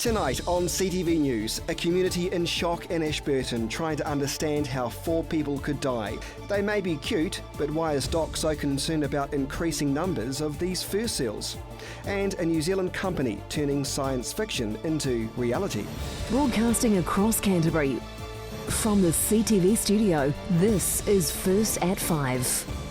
Tonight on CTV News, a community in shock in Ashburton trying to understand how 4 people could die. They may be cute, but why is Doc so concerned about increasing numbers of these fur seals? And a New Zealand company turning science fiction into reality. Broadcasting across Canterbury, from the CTV studio, this is First at 5.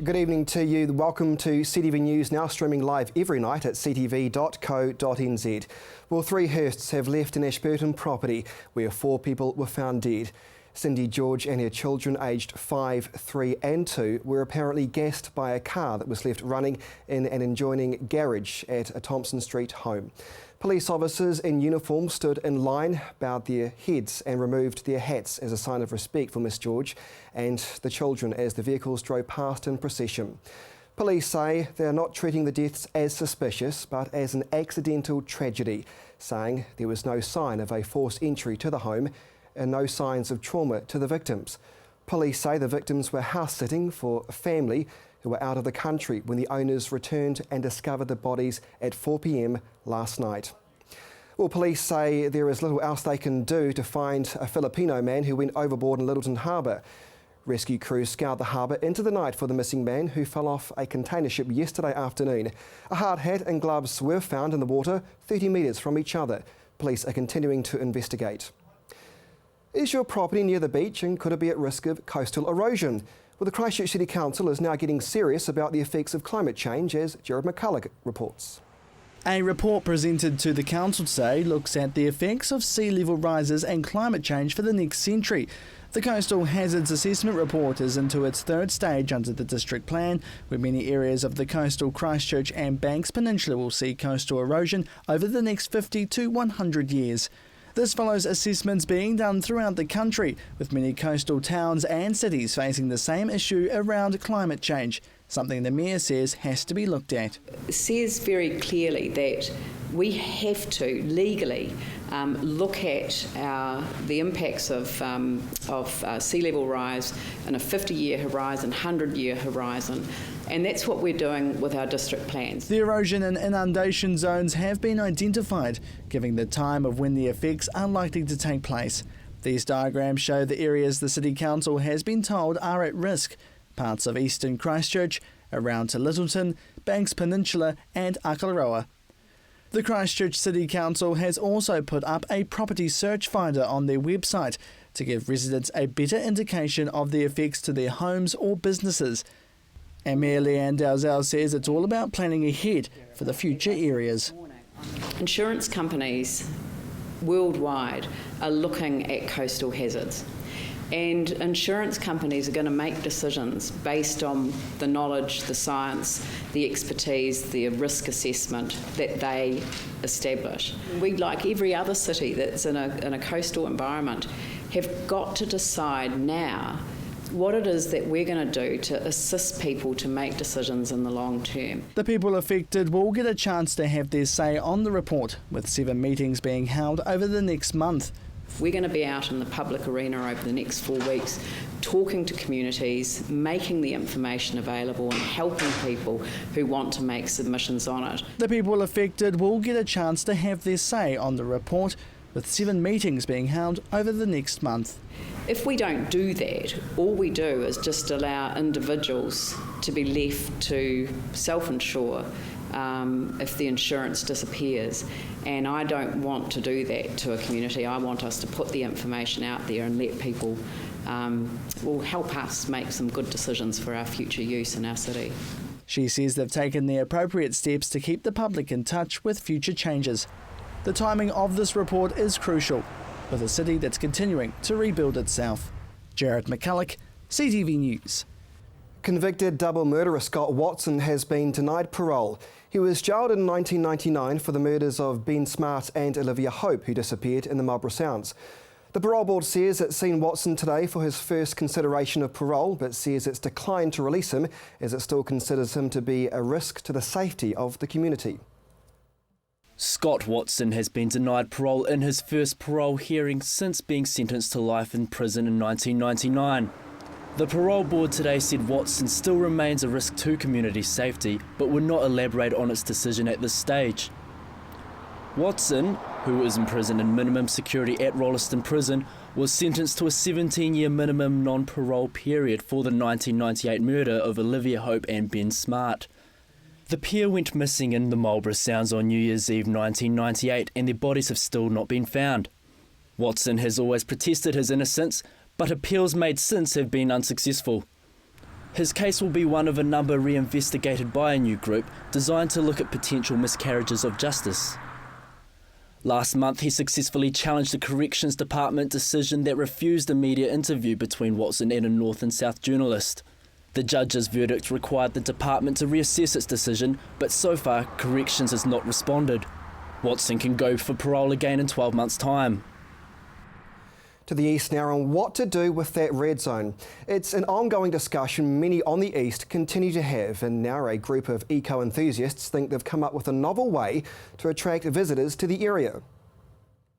Good evening to you. Welcome to CTV News, now streaming live every night at ctv.co.nz. Well, 3 hearses have left an Ashburton property where 4 people were found dead. Cindy George and her children aged 5, 3 and 2 were apparently gassed by a car that was left running in an adjoining garage at a Thompson Street home. Police officers in uniform stood in line, bowed their heads and removed their hats as a sign of respect for Miss George and the children as the vehicles drove past in procession. Police say they are not treating the deaths as suspicious but as an accidental tragedy, saying there was no sign of a forced entry to the home and no signs of trauma to the victims. Police say the victims were house-sitting for a family who were out of the country when the owners returned and discovered the bodies at 4 p.m. last night. Well, police say there is little else they can do to find a Filipino man who went overboard in Littleton Harbour. Rescue crews scoured the harbour into the night for the missing man who fell off a container ship yesterday afternoon. A hard hat and gloves were found in the water 30 metres from each other. Police are continuing to investigate. Is your property near the beach and could it be at risk of coastal erosion? Well, the Christchurch City Council is now getting serious about the effects of climate change, as Jared McCulloch reports. A report presented to the council today looks at the effects of sea level rises and climate change for the next century. The Coastal Hazards Assessment report is into its 3rd stage under the district plan, where many areas of the coastal Christchurch and Banks Peninsula will see coastal erosion over the next 50 to 100 years. This follows assessments being done throughout the country, with many coastal towns and cities facing the same issue around climate change, something the Mayor says has to be looked at. It says very clearly that we have to legally look at the impacts of sea level rise in a 50-year horizon, 100-year horizon. And that's what we're doing with our district plans. The erosion and inundation zones have been identified, giving the time of when the effects are likely to take place. These diagrams show the areas the City Council has been told are at risk: parts of eastern Christchurch, around to Littleton, Banks Peninsula and Akaroa. The Christchurch City Council has also put up a property search finder on their website to give residents a better indication of the effects to their homes or businesses. And Mayor Leanne Dalzell says it's all about planning ahead for the future areas. Insurance companies worldwide are looking at coastal hazards, and insurance companies are going to make decisions based on the knowledge, the science, the expertise, the risk assessment that they establish. We, like every other city that's in a coastal environment, have got to decide now what it is that we're going to do to assist people to make decisions in the long term. The people affected will get a chance to have their say on the report, with 7 meetings being held over the next month. We're going to be out in the public arena over the next 4 weeks, talking to communities, making the information available and helping people who want to make submissions on it. The people affected will get a chance to have their say on the report, with 7 meetings being held over the next month. If we don't do that, all we do is just allow individuals to be left to self-insure if the insurance disappears. And I don't want to do that to a community. I want us to put the information out there and let people will help us make some good decisions for our future use in our city. She says they've taken the appropriate steps to keep the public in touch with future changes. The timing of this report is crucial, with a city that's continuing to rebuild itself. Jared McCulloch, CTV News. Convicted double murderer Scott Watson has been denied parole. He was jailed in 1999 for the murders of Ben Smart and Olivia Hope, who disappeared in the Marlborough Sounds. The parole board says it's seen Watson today for his first consideration of parole, but says it's declined to release him as it still considers him to be a risk to the safety of the community. Scott Watson has been denied parole in his first parole hearing since being sentenced to life in prison in 1999. The parole board today said Watson still remains a risk to community safety, but would not elaborate on its decision at this stage. Watson, who was imprisoned in minimum security at Rolleston Prison, was sentenced to a 17-year minimum non-parole period for the 1998 murder of Olivia Hope and Ben Smart. The pair went missing in the Marlborough Sounds on New Year's Eve 1998 and their bodies have still not been found. Watson has always protested his innocence, but appeals made since have been unsuccessful. His case will be one of a number reinvestigated by a new group designed to look at potential miscarriages of justice. Last month, he successfully challenged the Corrections Department decision that refused a media interview between Watson and a North and South journalist. The judge's verdict required the department to reassess its decision, but so far, Corrections has not responded. Watson can go for parole again in 12 months' time. To the east now on what to do with that red zone. It's an ongoing discussion many on the east continue to have, and now a group of eco-enthusiasts think they've come up with a novel way to attract visitors to the area.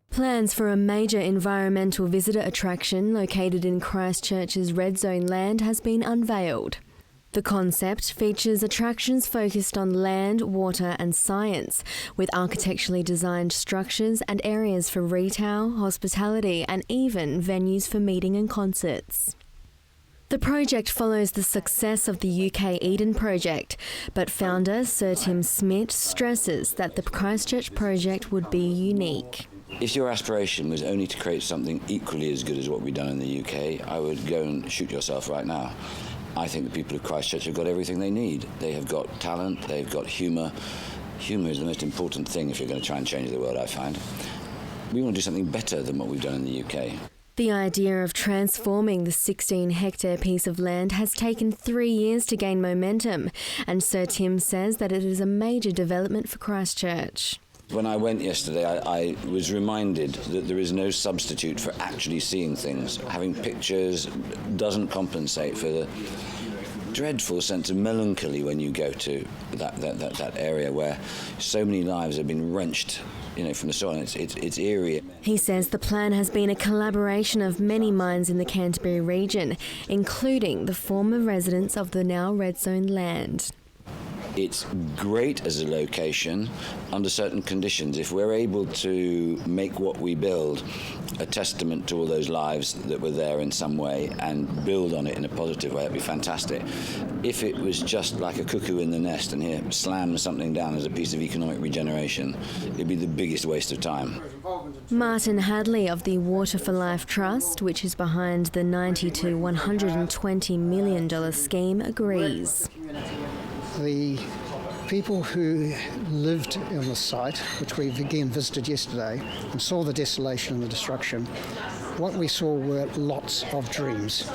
Plans for a major environmental visitor attraction located in Christchurch's Red Zone land has been unveiled. The concept features attractions focused on land, water and science, with architecturally designed structures and areas for retail, hospitality and even venues for meeting and concerts. The project follows the success of the UK Eden project, but founder Sir Tim Smith stresses that the Christchurch project would be unique. If your aspiration was only to create something equally as good as what we've done in the UK, I would go and shoot yourself right now. I think the people of Christchurch have got everything they need. They have got talent, they've got humour. Humour is the most important thing if you're going to try and change the world, I find. We want to do something better than what we've done in the UK. The idea of transforming the 16-hectare piece of land has taken 3 years to gain momentum, and Sir Tim says that it is a major development for Christchurch. When I went yesterday, I was reminded that there is no substitute for actually seeing things. Having pictures doesn't compensate for the dreadful sense of melancholy when you go to that area where so many lives have been wrenched, from the soil. It's eerie. He says the plan has been a collaboration of many minds in the Canterbury region, including the former residents of the now Red Zone land. It's great as a location under certain conditions. If we're able to make what we build a testament to all those lives that were there in some way and build on it in a positive way, that'd be fantastic. If it was just like a cuckoo in the nest and here slam something down as a piece of economic regeneration, it'd be the biggest waste of time. Martin Hadley of the Water for Life Trust, which is behind the $90 to $120 million scheme, agrees. The people who lived on the site, which we've again visited yesterday, and saw the desolation and the destruction, what we saw were lots of dreams,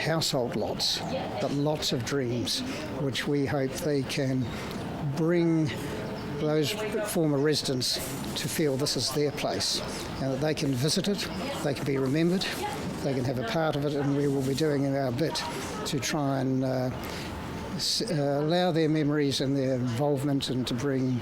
household lots, but lots of dreams, which we hope they can bring those former residents to feel this is their place, and that they can visit it, they can be remembered, they can have a part of it, and we will be doing our bit to try and allow their memories and their involvement and to bring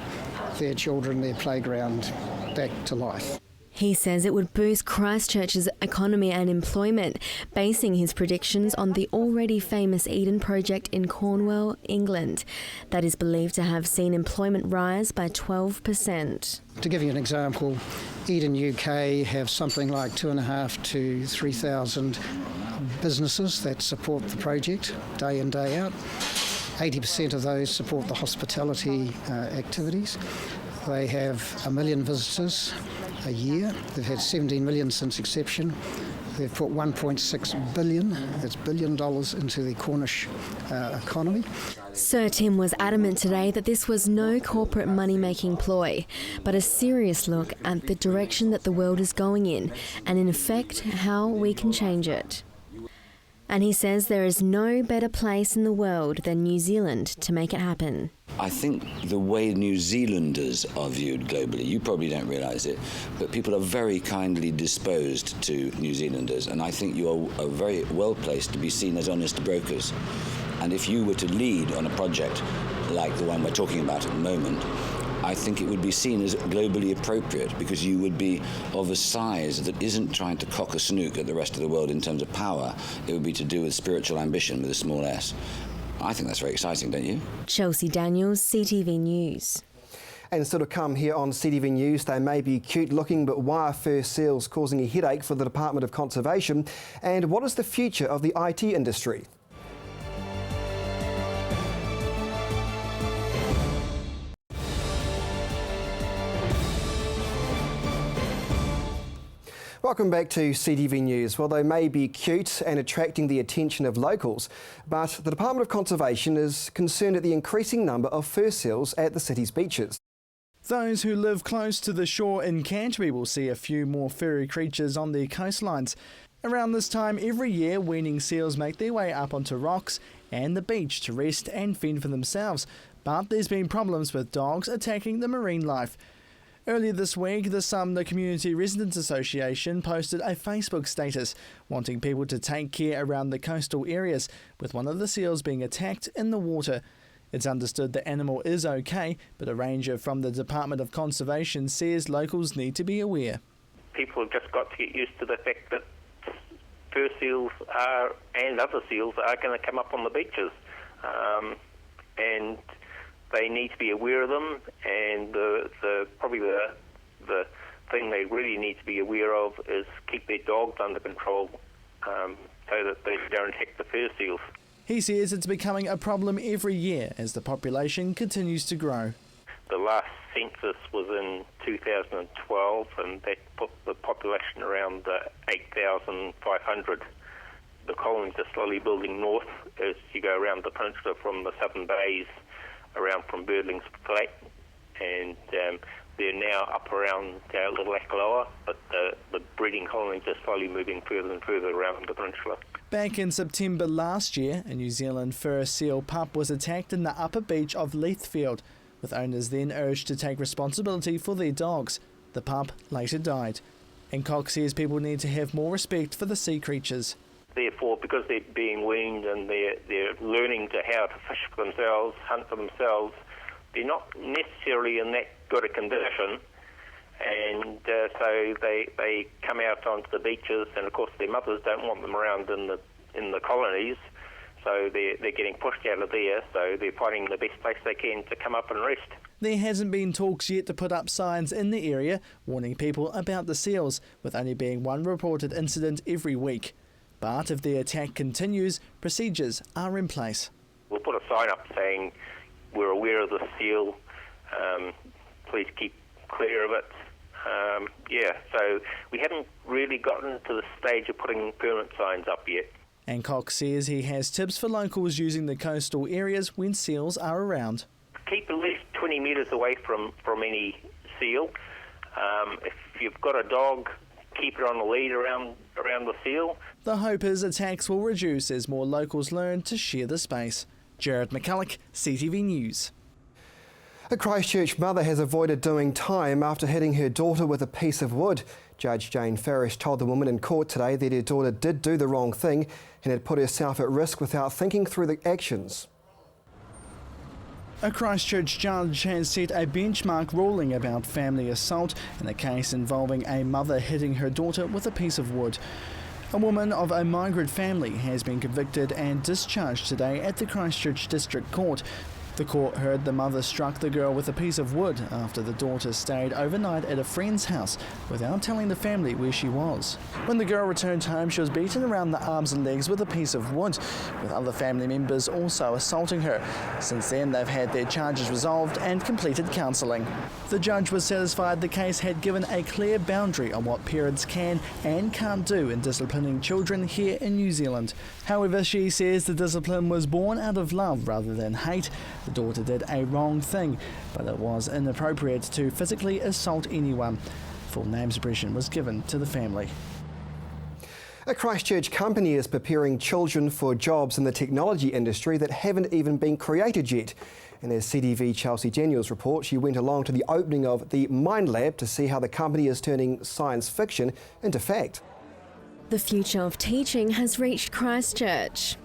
their children, their playground back to life. He says it would boost Christchurch's economy and employment, basing his predictions on the already famous Eden project in Cornwall, England, that is believed to have seen employment rise by 12%. To give you an example, Eden UK have something like 2,500 to 3,000 businesses that support the project day in, day out. 80% of those support the hospitality activities. They have 1 million visitors a year. They've had 17 million since inception. They've put $1.6 billion, that's $1 billion, into the Cornish economy. Sir Tim was adamant today that this was no corporate money-making ploy, but a serious look at the direction that the world is going in, and in effect, how we can change it. And he says there is no better place in the world than New Zealand to make it happen. I think the way New Zealanders are viewed globally, you probably don't realise it, but people are very kindly disposed to New Zealanders, and I think you are very well placed to be seen as honest brokers. And if you were to lead on a project like the one we're talking about at the moment, I think it would be seen as globally appropriate because you would be of a size that isn't trying to cock a snook at the rest of the world in terms of power. It would be to do with spiritual ambition with a small s. I think that's very exciting, don't you? Chelsea Daniels, CTV News. And still to come here on CTV News, they may be cute looking, but why are fur seals causing a headache for the Department of Conservation? And what is the future of the IT industry? Welcome back to CTV News. Well, they may be cute and attracting the attention of locals, but the Department of Conservation is concerned at the increasing number of fur seals at the city's beaches. Those who live close to the shore in Canterbury will see a few more furry creatures on their coastlines. Around this time every year, weaning seals make their way up onto rocks and the beach to rest and fend for themselves, but there's been problems with dogs attacking the marine life. Earlier this week, the Sumner Community Residents Association posted a Facebook status wanting people to take care around the coastal areas, with one of the seals being attacked in the water. It's understood the animal is okay, but a ranger from the Department of Conservation says locals need to be aware. People have just got to get used to the fact that fur seals are, and other seals are going to come up on the beaches. And they need to be aware of them, and probably the thing they really need to be aware of is keep their dogs under control so that they don't attack the fur seals. He says it's becoming a problem every year as the population continues to grow. The last census was in 2012, and that put the population around 8,500. The colonies are slowly building north as you go around the peninsula from the southern bays around from Birdling's Flat, and they're now up around Little Akaloa, but the breeding colonies are slowly moving further and further around the peninsula. Back in September last year, a New Zealand fur seal pup was attacked in the upper beach of Leithfield, with owners then urged to take responsibility for their dogs. The pup later died. And Cox says people need to have more respect for the sea creatures. Therefore, because they're being weaned and they're learning how to fish for themselves, hunt for themselves, they're not necessarily in that good a condition, and so they come out onto the beaches, and of course their mothers don't want them around in the colonies, so they're getting pushed out of there, so they're finding the best place they can to come up and rest. There hasn't been talks yet to put up signs in the area warning people about the seals, with only being one reported incident every week. But if the attack continues, procedures are in place. We'll put a sign up saying we're aware of the seal, please keep clear of it. So we haven't really gotten to the stage of putting permanent signs up yet. And Cox says he has tips for locals using the coastal areas when seals are around. Keep at least 20 metres away from any seal. If you've got a dog, keep it on the lead around the seal. The hope is attacks will reduce as more locals learn to share the space. Jared McCulloch, CTV News. A Christchurch mother has avoided doing time after hitting her daughter with a piece of wood. Judge Jane Farish told the woman in court today that her daughter did do the wrong thing and had put herself at risk without thinking through the actions. A Christchurch judge has set a benchmark ruling about family assault in a case involving a mother hitting her daughter with a piece of wood. A woman of a migrant family has been convicted and discharged today at the Christchurch District Court. The court heard the mother struck the girl with a piece of wood after the daughter stayed overnight at a friend's house without telling the family where she was. When the girl returned home, she was beaten around the arms and legs with a piece of wood, with other family members also assaulting her. Since then, they've had their charges resolved and completed counselling. The judge was satisfied the case had given a clear boundary on what parents can and can't do in disciplining children here in New Zealand. However, she says the discipline was born out of love rather than hate. The daughter did a wrong thing, but it was inappropriate to physically assault anyone. Full name suppression was given to the family. A Christchurch company is preparing children for jobs in the technology industry that haven't even been created yet. And as CTV Chelsea Daniels reports, she went along to the opening of the Mindlab to see how the company is turning science fiction into fact. The future of teaching has reached Christchurch.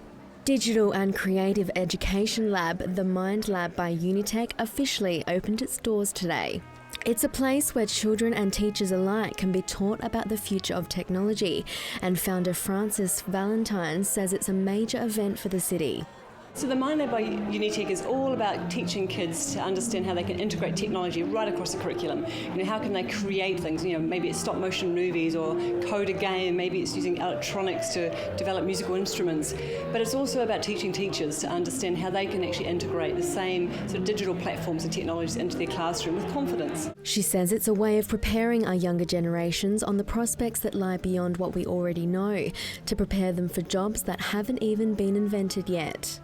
Digital and Creative Education Lab, the Mindlab by Unitec, officially opened its doors today. It's a place where children and teachers alike can be taught about the future of technology, and founder Francis Valentine says it's a major event for the city. So the Mindlab by Unitec is all about teaching kids to understand how they can integrate technology right across the curriculum. How can they create things? Maybe it's stop motion movies or code a game. Maybe it's using electronics to develop musical instruments. But it's also about teaching teachers to understand how they can actually integrate the same sort of digital platforms and technologies into their classroom with confidence. She says it's a way of preparing our younger generations on the prospects that lie beyond what we already know, to prepare them for jobs that haven't even been invented yet.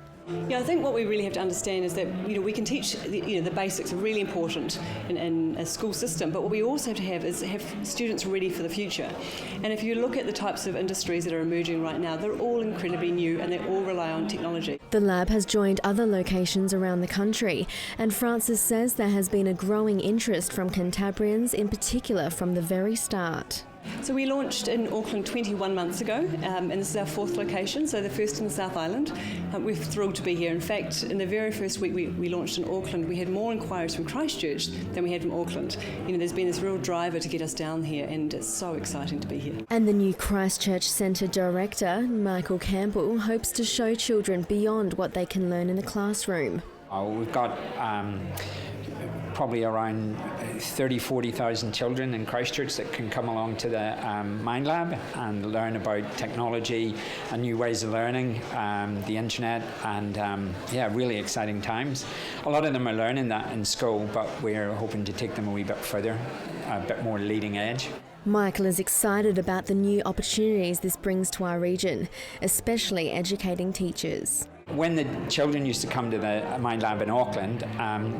Yeah, I think what we really have to understand is that we can teach the basics are really important in a school system, but what we also have to have students ready for the future. And if you look at the types of industries that are emerging right now, they're all incredibly new and they all rely on technology. The lab has joined other locations around the country, and Francis says there has been a growing interest from Cantabrians, in particular from the very start. So we launched in Auckland 21 months ago, and this is our 4th location, so the first in the South Island. We're thrilled to be here. In fact, in the very first week we launched in Auckland, we had more inquiries from Christchurch than we had from Auckland. There's been this real driver to get us down here, and it's so exciting to be here. And the new Christchurch Centre Director, Michael Campbell, hopes to show children beyond what they can learn in the classroom. We've got probably around 40,000 children in Christchurch that can come along to the Mindlab and learn about technology and new ways of learning, the internet, and really exciting times. A lot of them are learning that in school, but we're hoping to take them a wee bit further, a bit more leading edge. Michael is excited about the new opportunities this brings to our region, especially educating teachers. When the children used to come to the Mindlab in Auckland,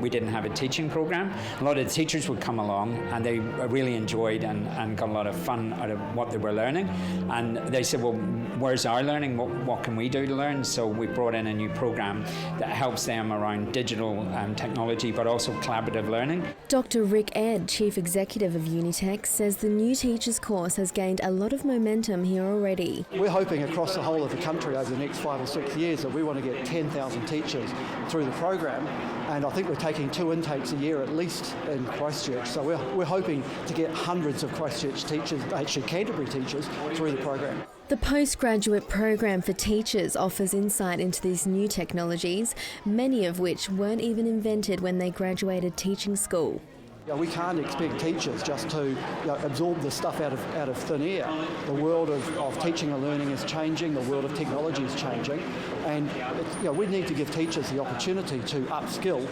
we didn't have a teaching program. A lot of the teachers would come along and they really enjoyed and got a lot of fun out of what they were learning. And they said, well, where's our learning? What can we do to learn? So we brought in a new program that helps them around digital technology, but also collaborative learning. Dr. Rick Ed, Chief Executive of Unitec, says the new teachers course has gained a lot of momentum here already. We're hoping across the whole of the country over the next 5 or 6 years that we want to get 10,000 teachers through the program, and I think we're taking 2 intakes a year at least in Christchurch, so we're hoping to get hundreds of Christchurch teachers, actually Canterbury teachers, through the program. The postgraduate program for teachers offers insight into these new technologies, many of which weren't even invented when they graduated teaching school. We can't expect teachers just to absorb the stuff out of thin air. The world of teaching and learning is changing, the world of technology is changing, and we need to give teachers the opportunity to upskill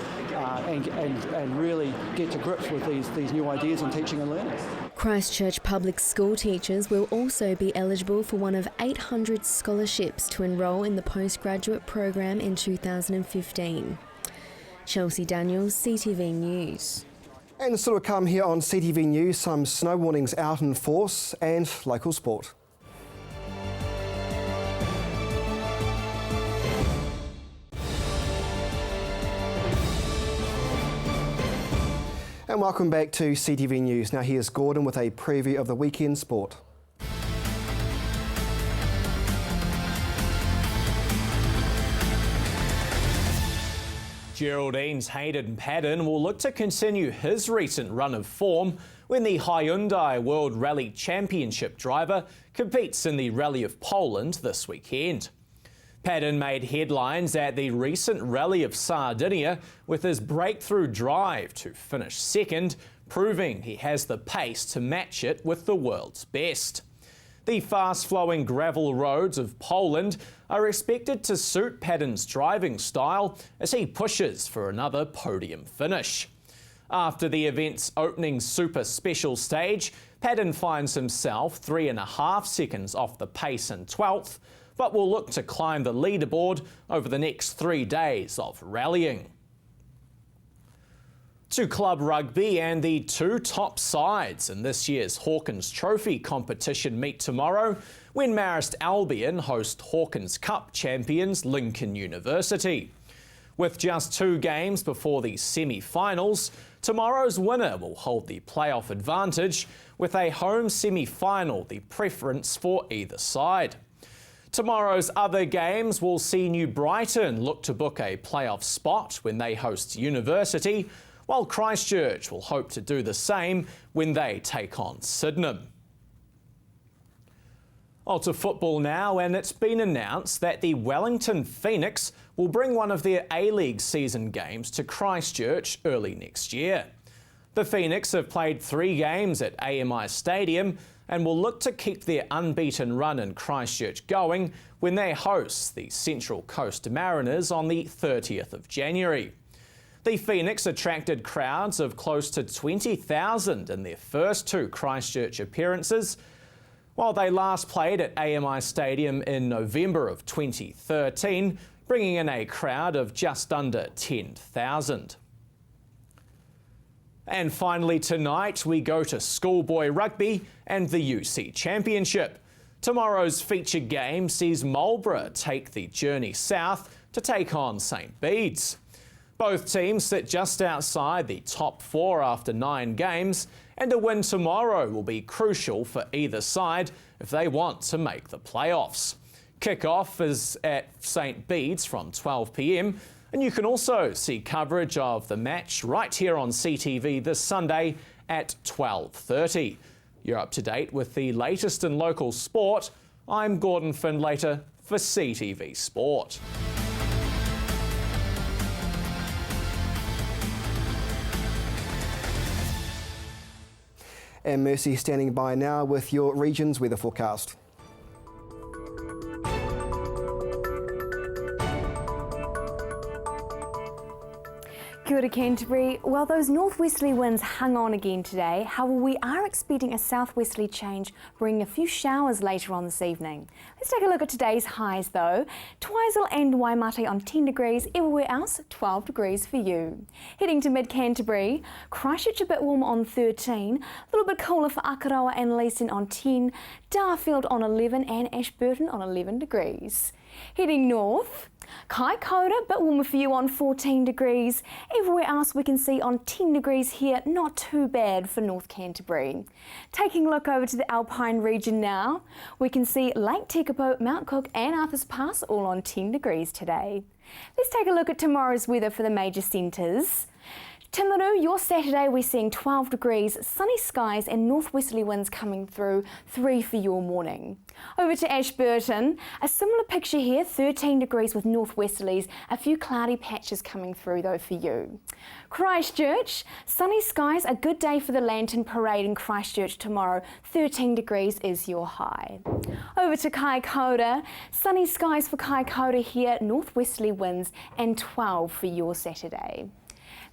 and really get to grips with these new ideas in teaching and learning. Christchurch public school teachers will also be eligible for one of 800 scholarships to enrol in the postgraduate program in 2015. Chelsea Daniels, CTV News. And still to come here on CTV News, some snow warnings out in force and local sport. And welcome back to CTV News. Now here's Gordon with a preview of the weekend sport. Geraldine's Hayden Paddon will look to continue his recent run of form when the Hyundai World Rally Championship driver competes in the Rally of Poland this weekend. Paddon made headlines at the recent Rally of Sardinia with his breakthrough drive to finish second, proving he has the pace to match it with the world's best. The fast-flowing gravel roads of Poland are expected to suit Paddon's driving style as he pushes for another podium finish. After the event's opening super special stage, Paddon finds himself 3.5 seconds off the pace in 12th, but will look to climb the leaderboard over the next 3 days of rallying. To club rugby, and the 2 top sides in this year's Hawkins Trophy competition meet tomorrow when Marist Albion host Hawkins Cup champions Lincoln University. With just 2 games before the semi-finals, tomorrow's winner will hold the playoff advantage, with a home semi-final the preference for either side. Tomorrow's other games will see New Brighton look to book a playoff spot when they host University, while Christchurch will hope to do the same when they take on Sydenham. On to football now, and it's been announced that the Wellington Phoenix will bring one of their A-League season games to Christchurch early next year. The Phoenix have played 3 games at AMI Stadium and will look to keep their unbeaten run in Christchurch going when they host the Central Coast Mariners on the 30th of January. The Phoenix attracted crowds of close to 20,000 in their first 2 Christchurch appearances, while they last played at AMI Stadium in November of 2013, bringing in a crowd of just under 10,000. And finally tonight, we go to schoolboy rugby and the UC Championship. Tomorrow's featured game sees Marlborough take the journey south to take on St Bede's. Both teams sit just outside the top 4 after 9 games, and a win tomorrow will be crucial for either side if they want to make the playoffs. Kick-off is at St Bede's from 12 p.m, and you can also see coverage of the match right here on CTV this Sunday at 12:30. You're up to date with the latest in local sport. I'm Gordon Findlater for CTV Sport. And Mercy standing by now with your region's weather forecast. Kia ora Canterbury. Well, those northwesterly winds hung on again today. However, we are expecting a southwesterly change, bringing a few showers later on this evening. Let's take a look at today's highs though. Twizel and Waimate on 10 degrees, everywhere else 12 degrees for you. Heading to mid-Canterbury, Christchurch a bit warmer on 13, a little bit cooler for Akaroa and Leeston on 10, Darfield on 11 and Ashburton on 11 degrees. Heading north, Kaikoura, a bit warmer for you on 14 degrees. Everywhere else we can see on 10 degrees here, not too bad for North Canterbury. Taking a look over to the Alpine region now, we can see Lake Tekapo, Mount Cook and Arthur's Pass all on 10 degrees today. Let's take a look at tomorrow's weather for the major centres. Timaru, your Saturday we're seeing 12 degrees, sunny skies and northwesterly winds coming through, 3 for your morning. Over to Ashburton, a similar picture here, 13 degrees with northwesterlies, a few cloudy patches coming through though for you. Christchurch, sunny skies, a good day for the Lantern Parade in Christchurch tomorrow, 13 degrees is your high. Over to Kaikoura, sunny skies for Kaikoura here, northwesterly winds and 12 for your Saturday.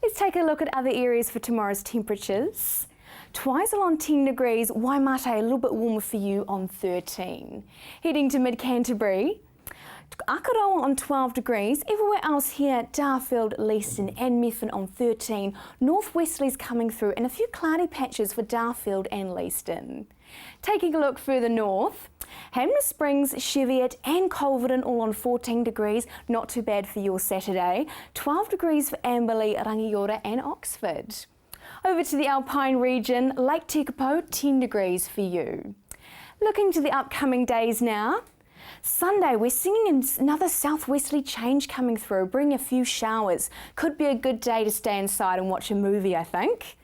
Let's take a look at other areas for tomorrow's temperatures. Twizel on 10 degrees, Waimate a little bit warmer for you on 13. Heading to mid-Canterbury, Akaroa on 12 degrees, everywhere else here, Darfield, Leeston and Methven on 13, northwesterlies coming through and a few cloudy patches for Darfield and Leeston. Taking a look further north, Hanmer Springs, Cheviot and Culverden all on 14 degrees, not too bad for your Saturday, 12 degrees for Amberley, Rangiora and Oxford. Over to the Alpine region, Lake Tekapo, 10 degrees for you. Looking to the upcoming days now, Sunday, we're seeing another southwesterly change coming through, bringing a few showers. Could be a good day to stay inside and watch a movie, I think.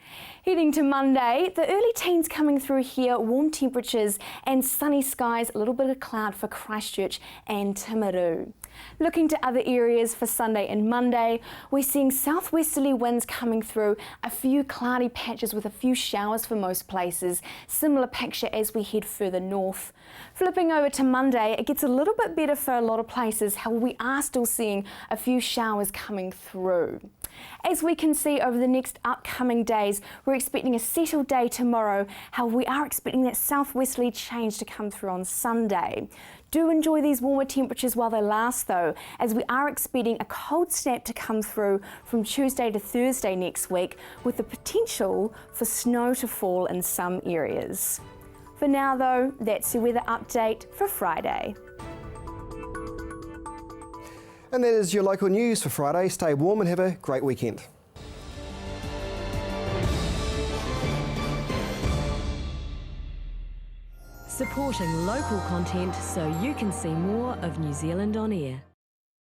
Heading to Monday, the early teens coming through here, warm temperatures and sunny skies, a little bit of cloud for Christchurch and Timaru. Looking to other areas for Sunday and Monday, we're seeing southwesterly winds coming through, a few cloudy patches with a few showers for most places. Similar picture as we head further north. Flipping over to Monday, it gets a little bit better for a lot of places, however we are still seeing a few showers coming through. As we can see over the next upcoming days, we're expecting a settled day tomorrow, however we are expecting that southwesterly change to come through on Sunday. Do enjoy these warmer temperatures while they last though, as we are expecting a cold snap to come through from Tuesday to Thursday next week, with the potential for snow to fall in some areas. For now though, that's your weather update for Friday. And that is your local news for Friday. Stay warm and have a great weekend. Supporting local content so you can see more of New Zealand on air.